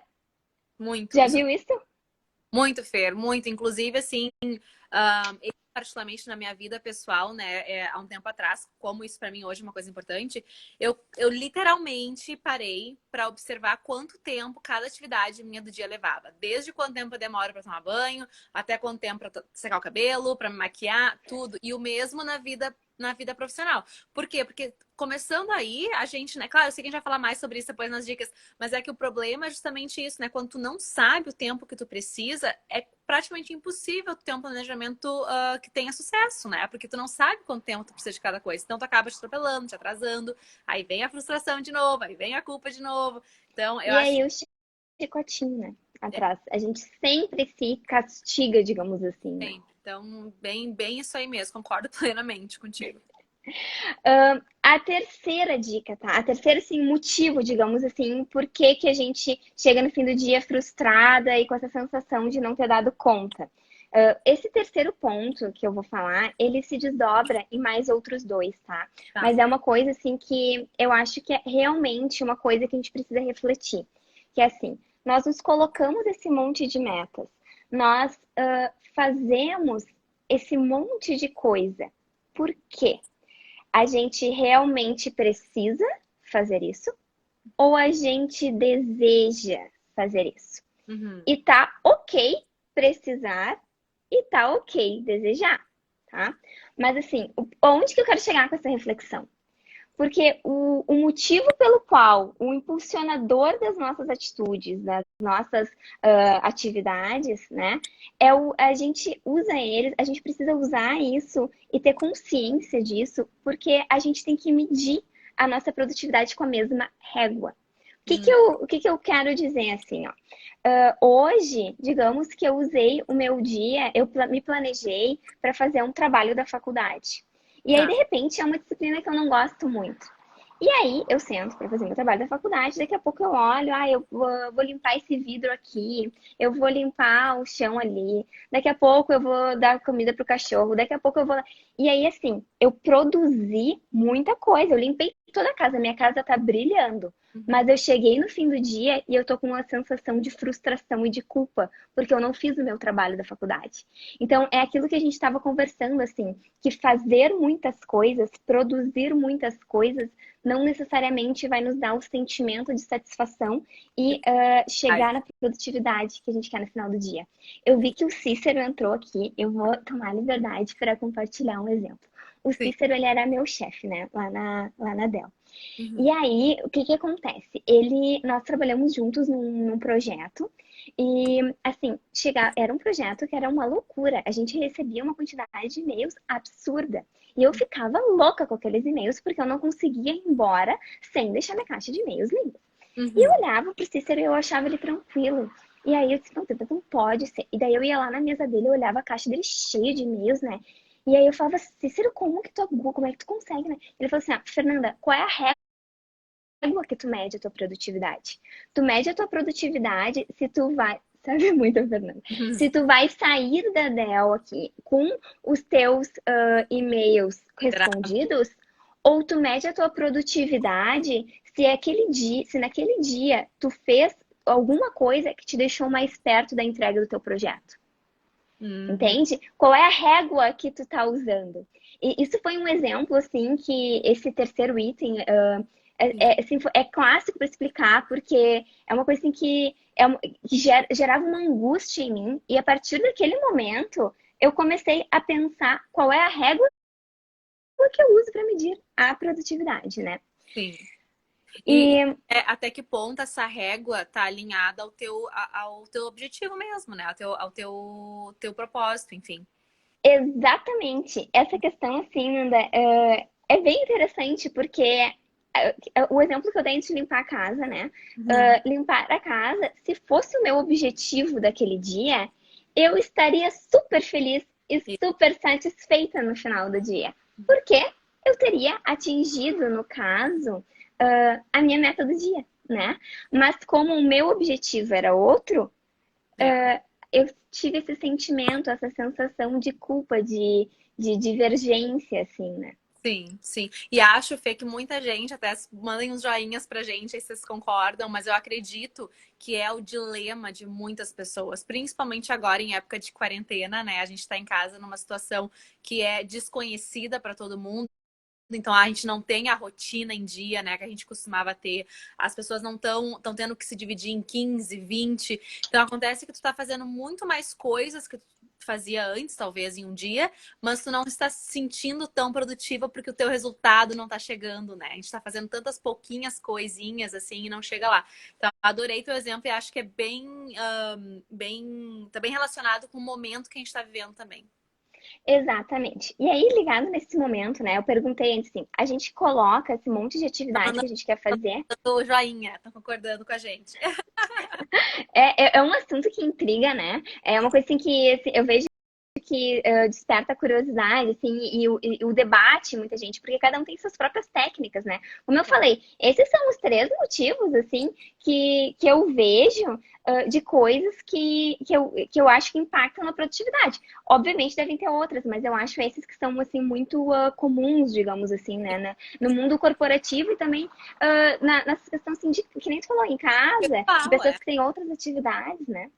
muito. já Isso viu isso? muito, Fer, muito. Inclusive, assim, eu, particularmente na minha vida pessoal, né, há um tempo atrás, como isso para mim hoje é uma coisa importante, eu literalmente parei para observar quanto tempo cada atividade minha do dia levava. Desde quanto tempo eu demoro para tomar banho, até quanto tempo para secar o cabelo, para me maquiar, tudo. E o mesmo na vida profissional. Por quê? Porque começando aí, a gente, né? Claro, eu sei que a gente vai falar mais sobre isso depois nas dicas, mas é que o problema é justamente isso, né? Quando tu não sabe o tempo que tu precisa, é praticamente impossível tu ter um planejamento que tenha sucesso, né? Porque tu não sabe quanto tempo tu precisa de cada coisa. Então tu acaba te atropelando, te atrasando, aí vem a frustração de novo, aí vem a culpa de novo. Então eu E acho aí o chicotinho, né? Atrás. A gente sempre se castiga, digamos assim, que né? sempre. Então, bem isso aí mesmo, concordo plenamente contigo. A terceira dica, tá? A terceira, assim, motivo, digamos assim, por que que a gente chega no fim do dia frustrada e com essa sensação de não ter dado conta. Esse terceiro ponto que eu vou falar, ele se desdobra em mais outros dois, tá? Tá. Mas é uma coisa, assim, que eu acho que é realmente uma coisa que a gente precisa refletir. Que é assim, nós nos colocamos esse monte de metas. Nós fazemos esse monte de coisa. Por quê? A gente realmente precisa fazer isso ou a gente deseja fazer isso? Uhum. E tá ok precisar e tá ok desejar, tá? Mas assim, onde que eu quero chegar com essa reflexão? Porque o motivo pelo qual o impulsionador das nossas atitudes, das nossas atividades, né, a gente usa eles, a gente precisa usar isso e ter consciência disso, porque a gente tem que medir a nossa produtividade com a mesma régua. O que que eu quero dizer assim, ó? Hoje, digamos que eu usei o meu dia, me planejei para fazer um trabalho da faculdade. E aí, Tá. de repente, é uma disciplina que eu não gosto muito. E aí, eu sento para fazer meu trabalho da faculdade, daqui a pouco eu olho, eu vou limpar esse vidro aqui, eu vou limpar o chão ali, daqui a pouco eu vou dar comida pro cachorro, daqui a pouco eu vou. E aí, assim, eu produzi muita coisa, eu limpei toda a casa, minha casa tá brilhando. Mas Uhum. eu cheguei no fim do dia e eu tô com uma sensação de frustração e de culpa, porque eu não fiz o meu trabalho da faculdade. Então, é aquilo que a gente estava conversando, assim, que fazer muitas coisas, produzir muitas coisas, não necessariamente vai nos dar o sentimento de satisfação e Ai, chegar na produtividade que a gente quer no final do dia. Eu vi que o Cícero entrou aqui, eu vou tomar liberdade para compartilhar um exemplo. O sim. Cícero, ele era meu chefe, né, lá na Dell. E Uhum. aí, o que que acontece? Nós trabalhamos juntos num projeto e, assim, era um projeto que era uma loucura. A gente recebia uma quantidade de e-mails absurda. E eu ficava louca com aqueles e-mails porque eu não conseguia ir embora sem deixar minha caixa de e-mails limpa. E eu Uhum. olhava pro Cícero e eu achava ele tranquilo. E aí eu disse, não, Tenta, não pode ser. E daí eu ia lá na mesa dele, eu olhava a caixa dele cheia de e-mails, né? E aí eu falava, Cícero, como é que tu consegue, né? Ele falou assim, Fernanda, qual é a régua que tu mede a tua produtividade? Tu mede a tua produtividade se tu vai, sabe muito, Fernanda, Uhum. se tu vai sair da Dell aqui com os teus e-mails respondidos, ou tu mede a tua produtividade se naquele dia tu fez alguma coisa que te deixou mais perto da entrega do teu projeto. Uhum. Entende? Qual é a régua que tu tá usando? E isso foi um exemplo, assim, que esse terceiro item assim, é clássico para explicar, porque é uma coisa assim, que gerava uma angústia em mim, e a partir daquele momento eu comecei a pensar qual é a régua que eu uso para medir a produtividade, né? Sim. E E até que ponto essa régua tá alinhada ao teu objetivo mesmo, né? Teu propósito, enfim. exatamente essa questão, assim, Nanda, é bem interessante, porque o exemplo que eu dei de limpar a casa, né? Uhum. Limpar a casa, se fosse o meu objetivo daquele dia, eu estaria super feliz e E- super satisfeita no final do dia. Porque eu teria atingido, no caso, a minha meta do dia, né? Mas como o meu objetivo era outro, é. eu tive esse sentimento, essa sensação de culpa, de divergência, assim, né? Sim, sim. E acho, Fê, que muita gente, até mandem uns joinhas pra gente aí se vocês concordam, mas eu acredito que é o dilema de muitas pessoas, principalmente agora em época de quarentena, né? A gente tá em casa numa situação que é desconhecida para todo mundo. Então a gente não tem a rotina em dia, né, que a gente costumava ter. As pessoas não estão tendo que se dividir em 15, 20. Então acontece que tu tá fazendo muito mais coisas que tu fazia antes, talvez em um dia, mas tu não está se sentindo tão produtiva porque o teu resultado não tá chegando, né? A gente tá fazendo tantas pouquinhas coisinhas assim e não chega lá. Então adorei teu exemplo e acho que é tá bem relacionado com o momento que a gente tá vivendo também. Exatamente. E aí, ligado nesse momento, né? Eu perguntei antes assim: a gente coloca esse monte de Tá atividade que mandando a gente quer fazer. o joinha, tá concordando com a gente. É um assunto que intriga, né? É uma coisa assim que assim, eu vejo que desperta a curiosidade, assim, e o debate, muita gente, porque cada um tem suas próprias técnicas, né? Como eu falei, esses são os três motivos, assim, que eu vejo de coisas que eu acho que impactam na produtividade. Obviamente devem ter outras, mas eu acho esses que são, assim, muito comuns, digamos assim, né? No mundo corporativo e também nessa questão, assim, que nem tu falou, em casa, de Pessoal, pessoas é. que têm outras atividades, né?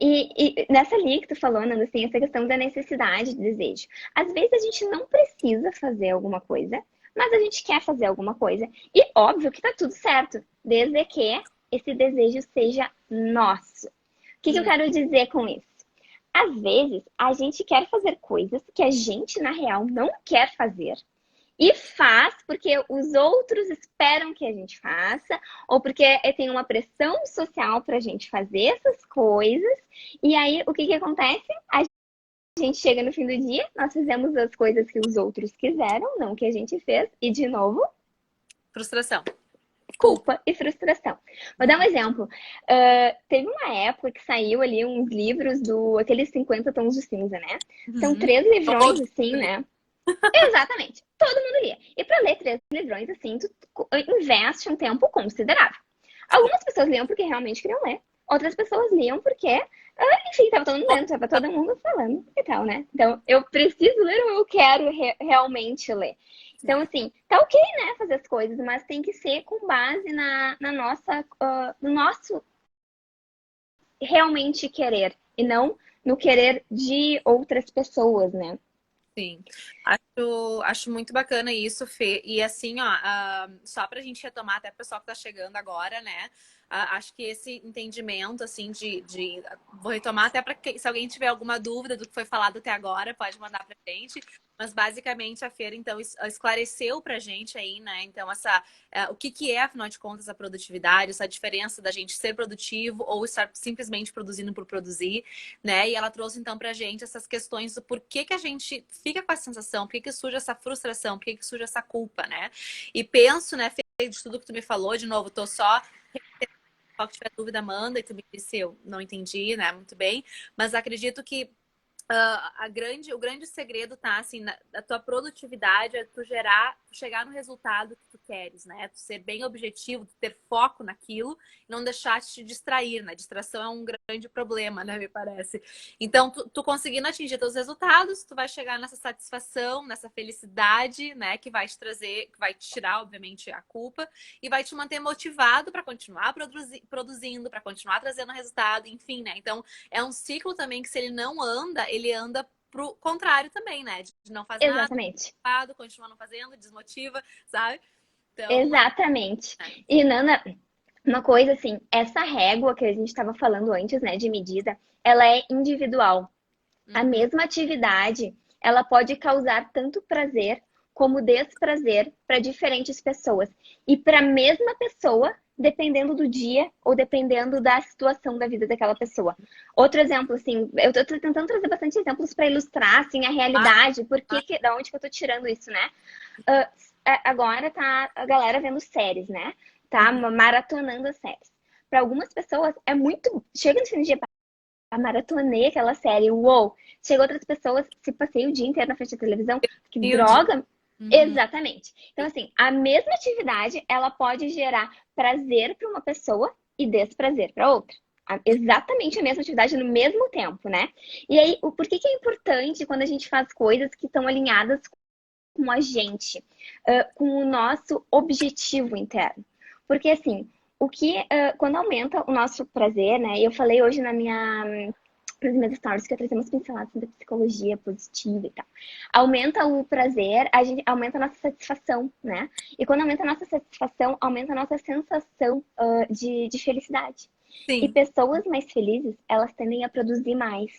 E nessa linha que tu falou, Nanda, assim, essa questão da necessidade, do desejo. Às vezes a gente não precisa fazer alguma coisa, mas a gente quer fazer alguma coisa. E óbvio que tá tudo certo, desde que esse desejo seja nosso. O que eu Hum, quero dizer com isso? Às vezes a gente quer fazer coisas que a gente, na real, não quer fazer. e faz porque os outros esperam que a gente faça, ou porque tem uma pressão social para a gente fazer essas coisas. E aí, o que que acontece? A gente chega no fim do dia, nós fizemos as coisas que os outros quiseram, não que a gente fez, e de novo, Frustração. Culpa. culpa e frustração. Vou dar um exemplo. Teve uma época que saiu ali uns livros do aqueles 50 tons de cinza, né? São Uhum. 3 livrões, Todo assim, mundo né? Exatamente. Todo mundo lia. E para ler 3 livrões, assim, tu investe um tempo considerável. sim. Algumas pessoas liam porque realmente queriam ler. Outras pessoas liam porque, enfim, tava todo mundo lendo, tava todo mundo falando e tal, né? Então, eu preciso ler ou eu quero realmente ler? Então, assim, tá ok, né, fazer as coisas, mas tem que ser com base na nossa, no nosso realmente querer e não no querer de outras pessoas, né? Sim, acho muito bacana isso, Fê. E assim, ó, só pra gente retomar, até o pessoal que tá chegando agora, né? Acho que esse entendimento, assim, vou retomar até para se alguém tiver alguma dúvida do que foi falado até agora, pode mandar pra gente. Mas basicamente a Feira, então, esclareceu pra gente aí, né? Então, o que que é, afinal de contas, a produtividade, essa diferença da gente ser produtivo ou estar simplesmente produzindo por produzir, né? E ela trouxe então pra gente essas questões do porquê que a gente fica com essa sensação, por que surge essa frustração, por que surge essa culpa, né? E penso, né, Fê, de tudo que tu me falou, de novo, tô só que tiver dúvida, manda, e tu me disse, eu não entendi, né, muito bem, mas acredito que o grande segredo tá assim da tua produtividade é tu chegar no resultado que tu queres, né? Tu ser bem objetivo, tu ter foco naquilo, não deixar te distrair, né? Distração é um grande problema, né? Me parece. Então, tu conseguindo atingir teus resultados, tu vai chegar nessa satisfação, nessa felicidade, né? Que vai te trazer, que vai te tirar, obviamente, a culpa e vai te manter motivado para continuar produzindo, para continuar trazendo resultado, enfim, né? Então, é um ciclo também que se ele não anda, ele anda pro contrário também, né? De não faz nada, Exatamente. continua não fazendo, desmotiva, sabe? Então, Exatamente. né? E, Nana, uma coisa assim, essa régua que a gente estava falando antes, né, de medida, ela é individual. A Uhum. mesma atividade, ela pode causar tanto prazer como desprazer para diferentes pessoas. E para a mesma pessoa, dependendo do dia ou dependendo da situação da vida daquela pessoa. Outro exemplo, assim, eu estou tentando trazer bastante exemplos para ilustrar assim, a Ah, realidade, da onde que eu estou tirando isso, né? Uh, Agora tá a galera vendo séries, né? Tá uhum. maratonando as séries. Para algumas pessoas é muito. Chega no fim do dia, maratonei aquela série, uou! Chega outras pessoas, se passei o dia inteiro na frente da televisão, que E o dia. droga! Uhum. Exatamente. Então, assim, a mesma atividade, ela pode gerar prazer para uma pessoa e desprazer para outra. Exatamente a mesma atividade no mesmo tempo, né? E aí, por que que é importante quando a gente faz coisas que estão alinhadas com a gente, com o nosso objetivo interno? Porque, assim, quando aumenta o nosso prazer, né? Eu falei hoje nas minhas stories que eu trazia umas pinceladas da psicologia positiva e tal. Aumenta o prazer, a gente aumenta a nossa satisfação, né? E quando aumenta a nossa satisfação, aumenta a nossa sensação de felicidade. E Sim. pessoas mais felizes, elas tendem a produzir mais.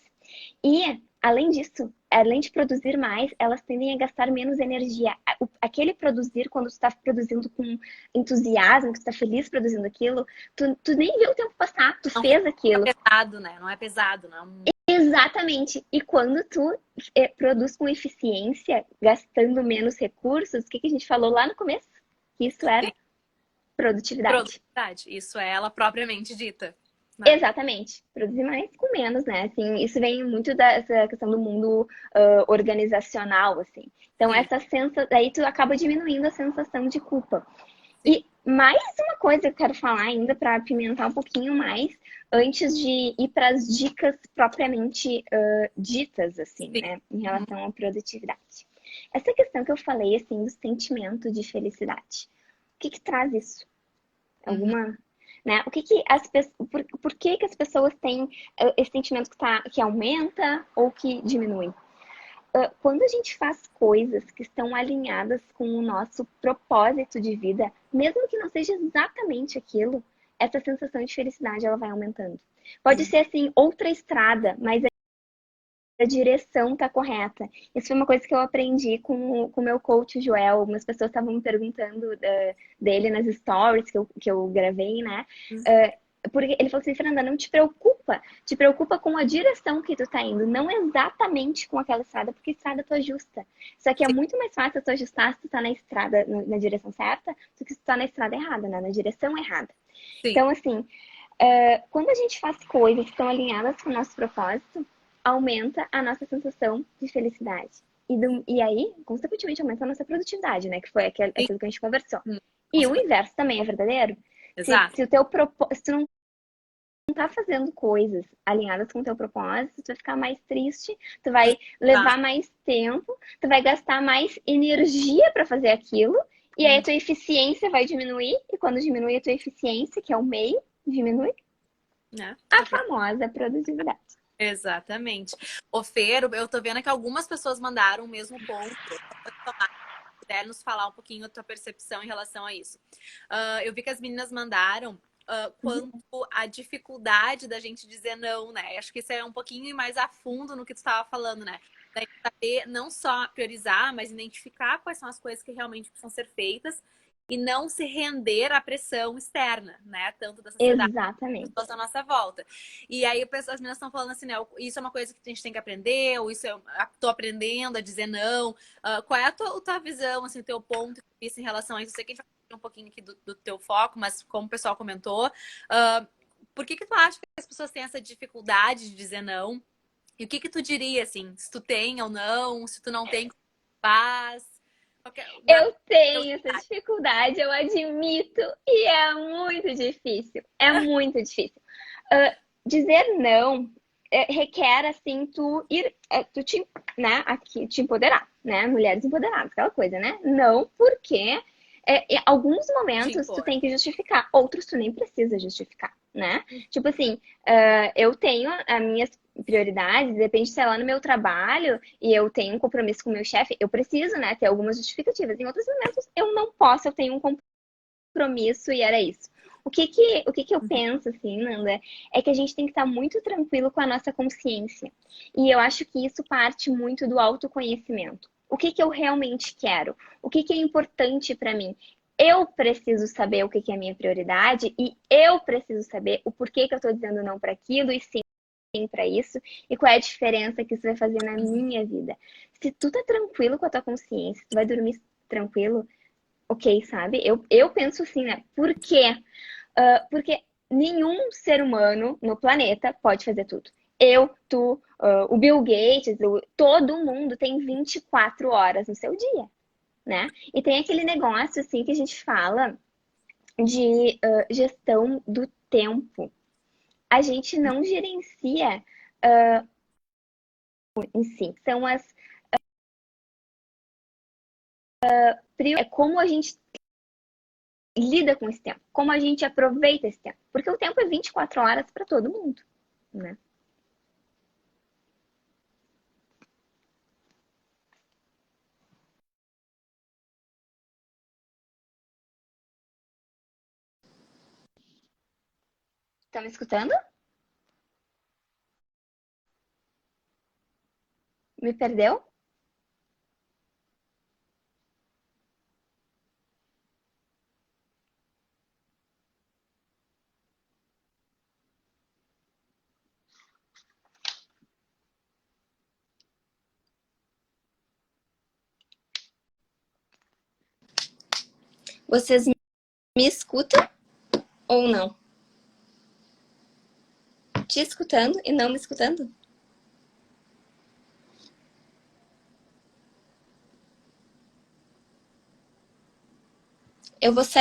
E, além disso, além de produzir mais, elas tendem a gastar menos energia. Aquele produzir, quando tu está produzindo com entusiasmo, que tu está feliz produzindo aquilo, tu nem vê o tempo passar, tu Não fez fica aquilo. pesado, né? Não é pesado, não. Exatamente. E quando tu produz com eficiência, gastando menos recursos, o que a gente falou lá no começo? Que isso Sim. era produtividade. Produtividade. Isso é ela propriamente dita, né? Exatamente. Produzir mais com menos, né? Assim, isso vem muito dessa questão do mundo organizacional, assim. Então, Sim, aí tu acaba diminuindo a sensação de culpa. sim. E mais uma coisa que eu quero falar ainda para apimentar um pouquinho mais, antes de ir para as dicas propriamente ditas, assim, Sim. né, em Uhum. relação à produtividade. Essa questão que eu falei, assim, do sentimento de felicidade. O que que traz isso? Uhum. Alguma, né? O que que por que que as pessoas têm esse sentimento que aumenta ou que diminui? Quando a gente faz coisas que estão alinhadas com o nosso propósito de vida, mesmo que não seja exatamente aquilo, essa sensação de felicidade ela vai aumentando. Pode Sim. ser assim outra estrada, mas a direção tá correta. Isso foi uma coisa que eu aprendi com o meu coach, o Joel. Algumas pessoas estavam me perguntando dele nas stories que eu gravei, né? Porque ele falou assim, Fernanda, não te preocupa com a direção que tu tá indo, não exatamente com aquela estrada, porque estrada tu ajusta. Só que é Sim, muito mais fácil tu ajustar se tu tá na estrada, na direção certa, do que se tu tá na estrada errada, né? Na direção errada. sim. Então, assim, quando a gente faz coisas que estão alinhadas com o nosso propósito, aumenta a nossa sensação de felicidade. E aí, consequentemente, aumenta a nossa produtividade, né? Que foi aquilo Sim. que a gente conversou. Com E o certeza. inverso também é verdadeiro. Exato. Se tu não tá fazendo coisas alinhadas com o teu propósito, tu vai ficar mais triste, tu vai levar mais tempo, tu vai gastar mais energia para fazer aquilo, e aí a tua eficiência vai diminuir, e quando diminui a tua eficiência, que é o meio, diminui Né? a famosa produtividade. Exatamente. Ô, Fer, eu tô vendo que algumas pessoas mandaram o mesmo ponto. Puder nos falar um pouquinho a tua percepção em relação a isso. Eu vi que as meninas mandaram quanto à dificuldade da gente dizer não, né? Acho que isso é um pouquinho mais a fundo no que tu estava falando, né? Da gente saber não só priorizar, mas identificar quais são as coisas que realmente precisam ser feitas e não se render à pressão externa, né? Tanto da sociedade Exatamente. pessoas à nossa volta. E aí as meninas estão falando assim, né? Isso é uma coisa que a gente tem que aprender, ou isso eu tô aprendendo a dizer não. Qual é a tua visão, assim, o teu ponto de vista em relação a isso? Eu sei que a gente vai falar um pouquinho aqui do teu foco, mas como o pessoal comentou, por que tu acha que as pessoas têm essa dificuldade de dizer não? E o que tu diria, assim, se tu tem ou não, se tu não tem, como faz? Eu tenho essa dificuldade, eu admito, e é muito difícil. É muito difícil. Dizer não requer, assim, tu te, né, aqui, te empoderar, né? Mulheres empoderadas, aquela coisa, né? Não, porque em alguns Te momentos tu impor. tem que justificar, outros tu nem precisa justificar, né? Tipo assim, eu tenho as minhas prioridades, depende, sei lá, no meu trabalho e eu tenho um compromisso com o meu chefe, eu preciso, né, ter algumas justificativas. Em outros momentos eu não posso, eu tenho um compromisso e era isso. O que que eu penso, assim, Nanda, é que a gente tem que estar muito tranquilo com a nossa consciência. E eu acho que isso parte muito do autoconhecimento. O que que eu realmente quero? O que que é importante para mim? Eu preciso saber o que que é a minha prioridade e eu preciso saber o porquê que eu estou dizendo não para aquilo e sim para isso e qual é a diferença que isso vai fazer na minha vida. Se tu tá tranquilo com a tua consciência, tu vai dormir tranquilo, ok, sabe? Eu penso assim, né? Por quê? Porque nenhum ser humano no planeta pode fazer tudo. Eu, tu, o Bill Gates, todo mundo tem 24 horas no seu dia, né? E tem aquele negócio, assim, que a gente fala de gestão do tempo. A gente não gerencia em si. São é como a gente lida com esse tempo, como a gente aproveita esse tempo. Porque o tempo é 24 horas para todo mundo, né? Tá me escutando? Me perdeu? Vocês me escutam ou não? Te escutando e não me escutando? Eu vou sair.